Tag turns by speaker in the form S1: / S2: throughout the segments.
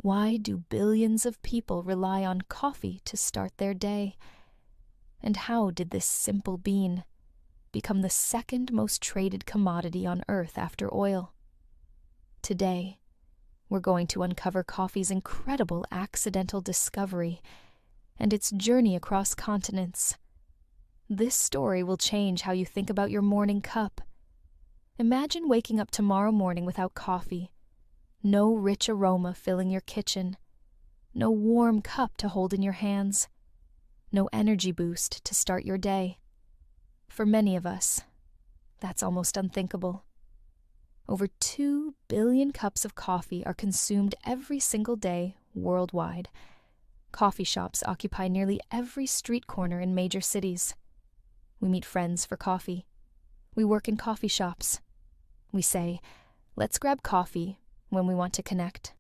S1: Why do billions of people rely on coffee to start their day? And how did this simple bean become the second most traded commodity on Earth after oil? Today, we're going to uncover coffee's incredible accidental discovery and its journey across continents. This story will change how you think about your morning cup. Imagine waking up tomorrow morning without coffee. No rich aroma filling your kitchen. No warm cup to hold in your hands. No energy boost to start your day. For many of us, that's almost unthinkable. Over 2 billion cups of coffee are consumed every single day worldwide. Coffee shops occupy nearly every street corner in major cities. We meet friends for coffee. We work in coffee shops. We say, "Let's grab coffee," when we want to connect.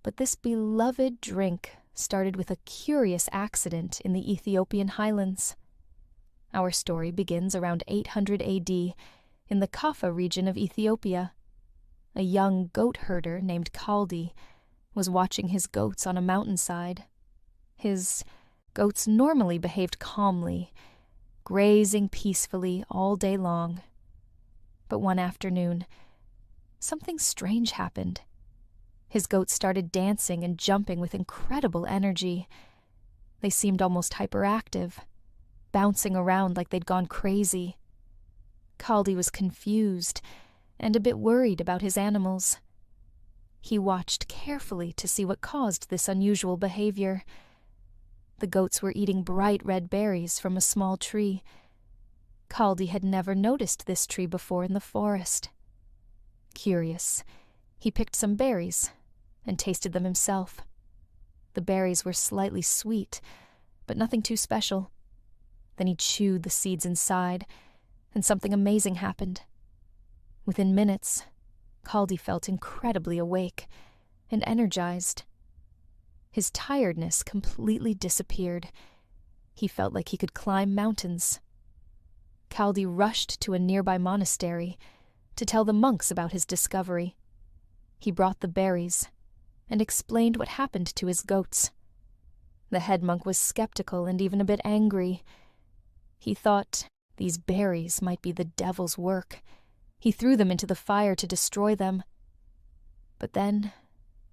S1: But this beloved drink started with a curious accident in the Ethiopian highlands. Our story begins around 800 AD in the Kaffa region of Ethiopia. A young goat herder named Kaldi was watching his goats on a mountainside. His goats normally behaved calmly, grazing peacefully all day long. But one afternoon, something strange happened. His goats started dancing and jumping with incredible energy. They seemed almost hyperactive, bouncing around like they'd gone crazy. Kaldi was confused and a bit worried about his animals. He watched carefully to see what caused this unusual behavior. The goats were eating bright red berries from a small tree. Kaldi had never noticed this tree before in the forest. Curious, he picked some berries and tasted them himself. The berries were slightly sweet, but nothing too special. Then he chewed the seeds inside, and something amazing happened. Within minutes, Kaldi felt incredibly awake and energized. His tiredness completely disappeared. He felt like he could climb mountains. Kaldi rushed to a nearby monastery to tell the monks about his discovery. He brought the berries and explained what happened to his goats. The head monk was skeptical and even a bit angry. He thought these berries might be the devil's work. He threw them into the fire to destroy them. But then,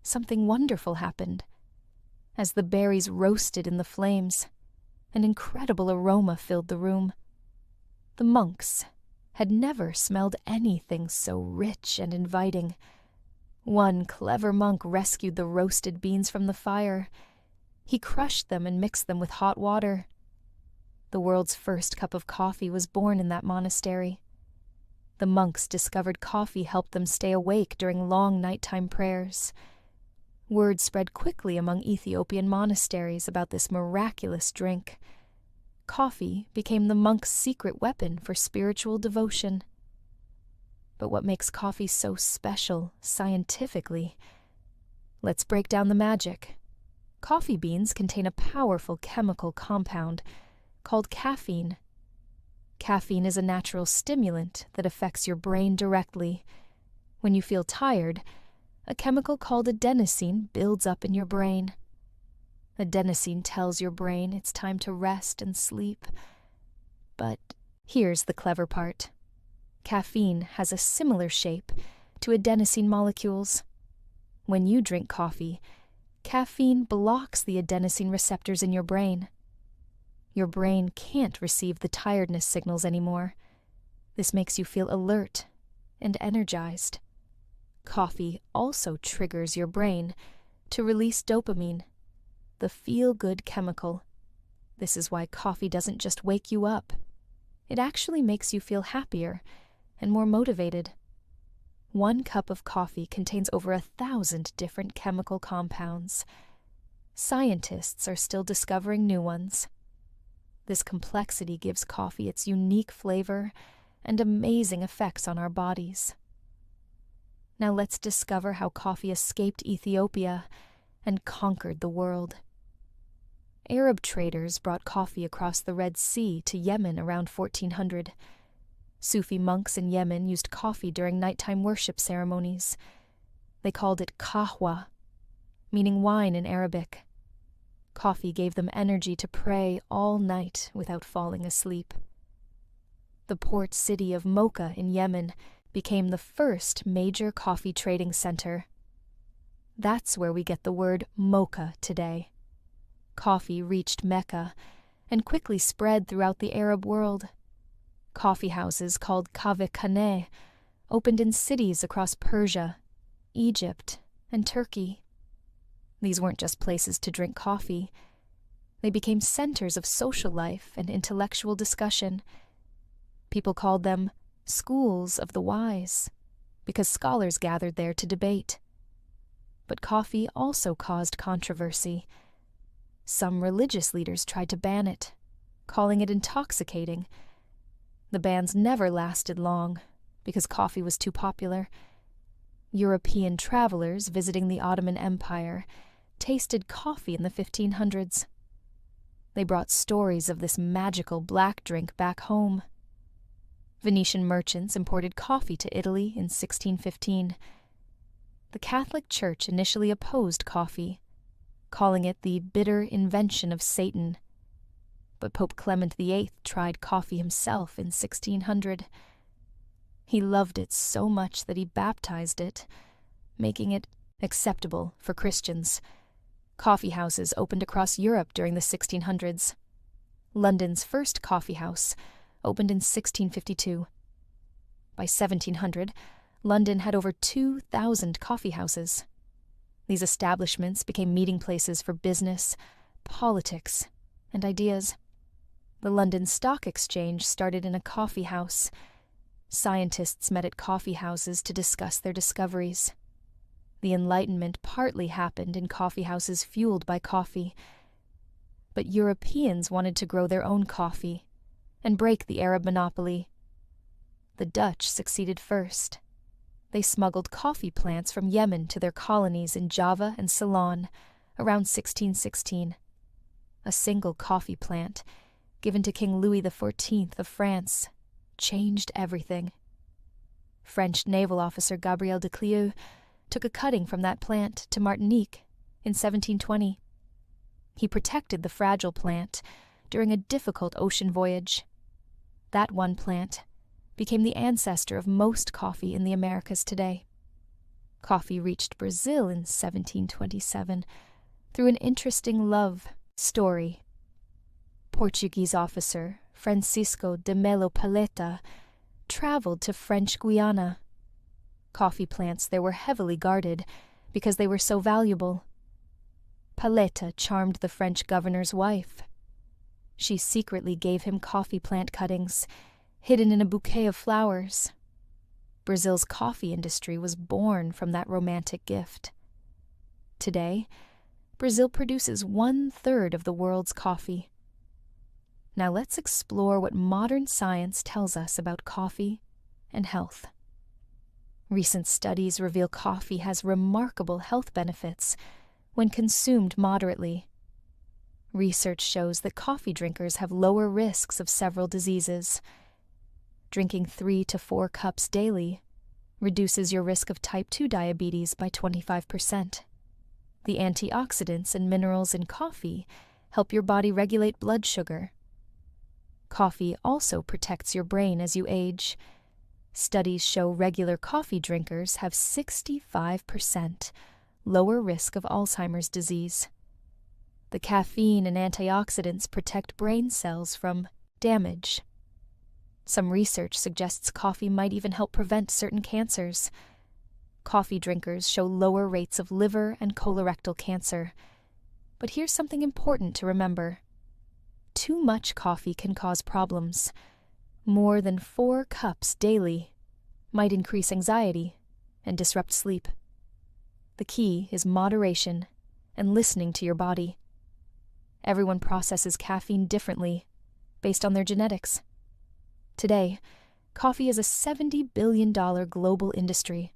S1: something wonderful happened. As the berries roasted in the flames, an incredible aroma filled the room. The monks had never smelled anything so rich and inviting. One clever monk rescued the roasted beans from the fire. He crushed them and mixed them with hot water. The world's first cup of coffee was born in that monastery. The monks discovered coffee helped them stay awake during long nighttime prayers. Word spread quickly among Ethiopian monasteries about this miraculous drink. Coffee became the monks' secret weapon for spiritual devotion. But what makes coffee so special scientifically? Let's break down the magic. Coffee beans contain a powerful chemical compound called caffeine. Caffeine is a natural stimulant that affects your brain directly. When you feel tired, a chemical called adenosine builds up in your brain. Adenosine tells your brain it's time to rest and sleep. But here's the clever part. Caffeine has a similar shape to adenosine molecules. When you drink coffee, caffeine blocks the adenosine receptors in your brain. Your brain can't receive the tiredness signals anymore. This makes you feel alert and energized. Coffee also triggers your brain to release dopamine, the feel-good chemical. This is why coffee doesn't just wake you up. It actually makes you feel happier and more motivated. 1 cup of coffee contains over 1,000 different chemical compounds. Scientists are still discovering new ones. This complexity gives coffee its unique flavor and amazing effects on our bodies. Now let's discover how coffee escaped Ethiopia and conquered the world. Arab traders brought coffee across the Red Sea to Yemen around 1400. Sufi monks in Yemen used coffee during nighttime worship ceremonies. They called it kahwa. meaning wine in Arabic. Coffee gave them energy to pray all night without falling asleep. The port city of Mocha in Yemen became the first major coffee trading center. That's where we get the word mocha today. Coffee reached Mecca and quickly spread throughout the Arab world. Coffee houses called kahve-khaneh opened in cities across Persia, Egypt, and Turkey. These weren't just places to drink coffee. They became centers of social life and intellectual discussion. People called them schools of the wise, because scholars gathered there to debate. But coffee also caused controversy. Some religious leaders tried to ban it, calling it intoxicating. The bans never lasted long, because coffee was too popular. European travelers visiting the Ottoman Empire tasted coffee in the 1500s. They brought stories of this magical black drink back home. Venetian merchants imported coffee to Italy in 1615. The Catholic Church initially opposed coffee, calling it the bitter invention of Satan. But Pope Clement VIII tried coffee himself in 1600. He loved it so much that he baptized it, making it acceptable for Christians. Coffee houses opened across Europe during the 1600s. London's first coffee house opened in 1652. By 1700, London had over 2,000 coffee houses. These establishments became meeting places for business, politics, and ideas. The London Stock Exchange started in a coffee house. Scientists met at coffee houses to discuss their discoveries. The Enlightenment partly happened in coffee houses fueled by coffee. But Europeans wanted to grow their own coffee and break the Arab monopoly. The Dutch succeeded first. They smuggled coffee plants from Yemen to their colonies in Java and Ceylon around 1616. A single coffee plant, given to King Louis XIV of France, changed everything. French naval officer Gabriel de Clieu took a cutting from that plant to Martinique in 1720. He protected the fragile plant during a difficult ocean voyage. That one plant became the ancestor of most coffee in the Americas today. Coffee reached Brazil in 1727 through an interesting love story. Portuguese officer Francisco de Melo Paleta traveled to French Guiana. Coffee plants there were heavily guarded because they were so valuable. Paleta charmed the French governor's wife. She secretly gave him coffee plant cuttings, hidden in a bouquet of flowers. Brazil's coffee industry was born from that romantic gift. Today, Brazil produces 1/3 of the world's coffee. Now let's explore what modern science tells us about coffee and health. Recent studies reveal coffee has remarkable health benefits when consumed moderately. Research shows that coffee drinkers have lower risks of several diseases. Drinking 3 to 4 cups daily reduces your risk of type 2 diabetes by 25%. The antioxidants and minerals in coffee help your body regulate blood sugar. Coffee also protects your brain as you age. Studies show regular coffee drinkers have 65% lower risk of Alzheimer's disease. The caffeine and antioxidants protect brain cells from damage. Some research suggests coffee might even help prevent certain cancers. Coffee drinkers show lower rates of liver and colorectal cancer. But here's something important to remember. Too much coffee can cause problems. More than 4 cups daily might increase anxiety and disrupt sleep. The key is moderation and listening to your body. Everyone processes caffeine differently, based on their genetics. Today, coffee is a $70 billion global industry.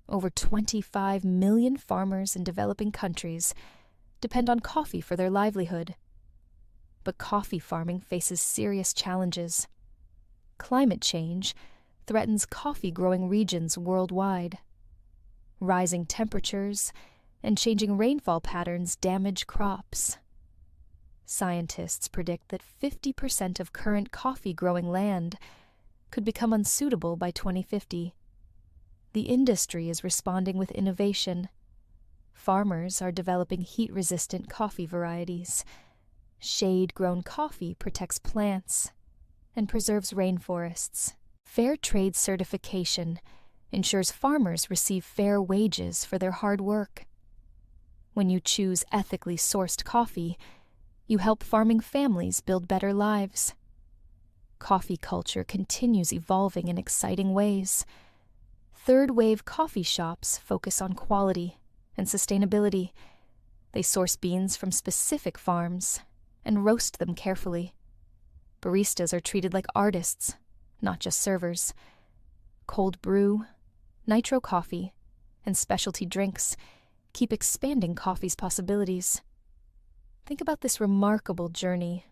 S1: Over 25 million farmers in developing countries depend on coffee for their livelihood. But coffee farming faces serious challenges. Climate change threatens coffee-growing regions worldwide. Rising temperatures and changing rainfall patterns damage crops. Scientists predict that 50% of current coffee-growing land could become unsuitable by 2050. The industry is responding with innovation. Farmers are developing heat-resistant coffee varieties. Shade-grown coffee protects plants and preserves rainforests. Fair trade certification ensures farmers receive fair wages for their hard work. When you choose ethically sourced coffee, you help farming families build better lives. Coffee culture continues evolving in exciting ways. Third-wave coffee shops focus on quality and sustainability. They source beans from specific farms and roast them carefully. Baristas are treated like artists, not just servers. Cold brew, nitro coffee, and specialty drinks keep expanding coffee's possibilities. Think about this remarkable journey.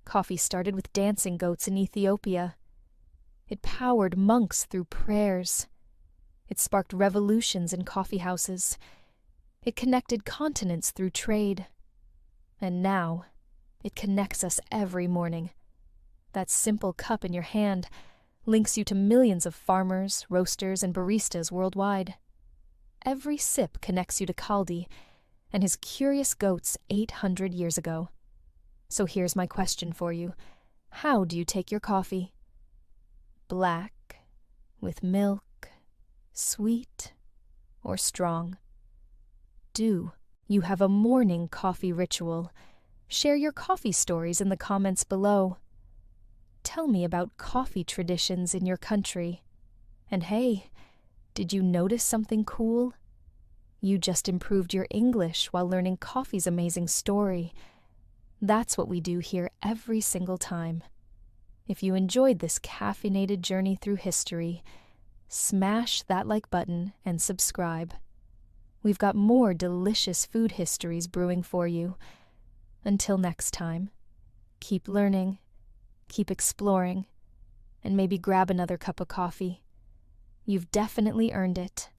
S1: Coffee started with dancing goats in Ethiopia. It powered monks through prayers. It sparked revolutions in coffee houses. It connected continents through trade. And now, it connects us every morning. That simple cup in your hand links you to millions of farmers, roasters, and baristas worldwide. Every sip connects you to Kaldi and his curious goats 800 years ago. So here's my question for you. How do you take your coffee? Black, with milk, sweet, or strong? Do you have a morning coffee ritual? Share your coffee stories in the comments below. Tell me about coffee traditions in your country. And hey, did you notice something cool? You just improved your English while learning coffee's amazing story. That's what we do here every single time. If you enjoyed this caffeinated journey through history, smash that like button and subscribe. We've got more delicious food histories brewing for you. Until next time, keep learning, keep exploring, and maybe grab another cup of coffee. You've definitely earned it.